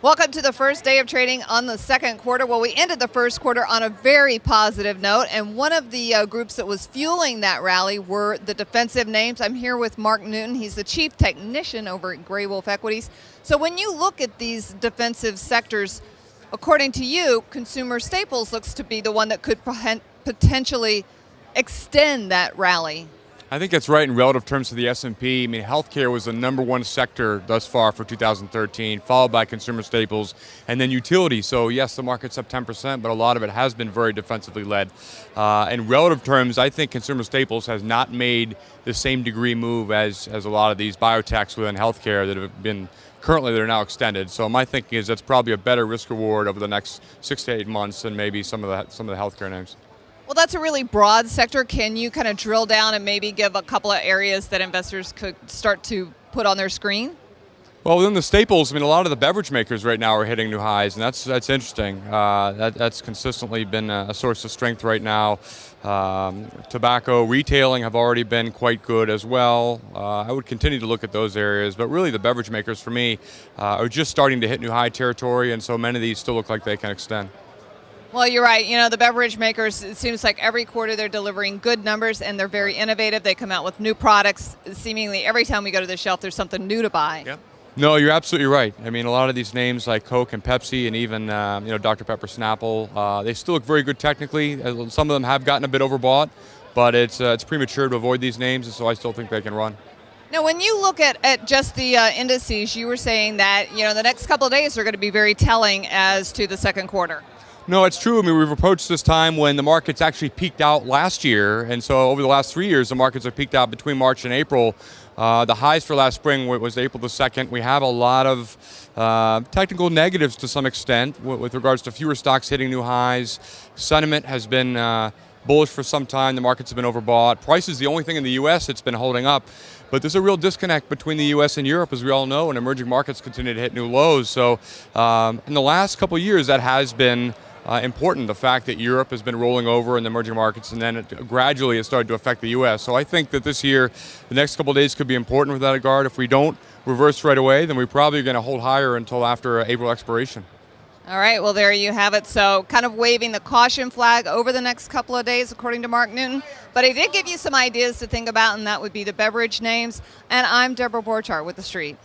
Welcome to the first day of trading on the second quarter. Well, we ended the first quarter on a very positive note, and one of the groups that was fueling that rally were the defensive names. I'm here with Mark Newton. He's the chief technician over at Greywolf Equities. So when you look at these defensive sectors, according to you, consumer staples looks to be the one that could potentially extend that rally. I think that's right in relative terms to the S&P. I mean, healthcare was the #1 sector thus far for 2013, followed by consumer staples, and then utility. So yes, the market's up 10%, but a lot of it has been very defensively led. In relative terms, I think consumer staples has not made the same degree move as a lot of these biotechs within healthcare that have been currently they're now extended. So my thinking is that's probably a better risk reward over the next 6 to 8 months than maybe some of the healthcare names. Well, that's a really broad sector. Can you kind of drill down and maybe give a couple of areas that investors could start to put on their screen? Well, within the staples, I mean, a lot of the beverage makers right now are hitting new highs, and that's interesting. That's consistently been a source of strength right now. Tobacco, retailing have already been quite good as well. I would continue to look at those areas, but really the beverage makers for me are just starting to hit new high territory, and so many of these still look like they can extend. Well, you're right. You know, the beverage makers, it seems like every quarter they're delivering good numbers and they're very innovative. They come out with new products. Seemingly every time we go to the shelf, there's something new to buy. Yep. No, you're absolutely right. I mean, a lot of these names like Coke and Pepsi and even Dr. Pepper Snapple, they still look very good technically. Some of them have gotten a bit overbought, but it's premature to avoid these names, and so I still think they can run. Now, when you look at just the indices, you were saying that, the next couple of days are going to be very telling as to the second quarter. No, it's true. I mean, we've approached this time when the markets actually peaked out last year, and so over the last 3 years, the markets have peaked out between March and April. The highs for last spring was April the 2nd. We have a lot of technical negatives to some extent with regards to fewer stocks hitting new highs. Sentiment has been bullish for some time. The markets have been overbought. Price is the only thing in the U.S. that's been holding up. But there's a real disconnect between the U.S. and Europe, as we all know, and emerging markets continue to hit new lows. So in the last couple of years, that has been important, the fact that Europe has been rolling over in the emerging markets and then it gradually has started to affect the U.S. So I think that this year, the next couple of days could be important with that regard. If we don't reverse right away, then we're probably going to hold higher until after April expiration. All right, well, there you have it. So kind of waving the caution flag over the next couple of days, according to Mark Newton. But he did give you some ideas to think about, and that would be the beverage names. And I'm Debra Borchardt with TheStreet.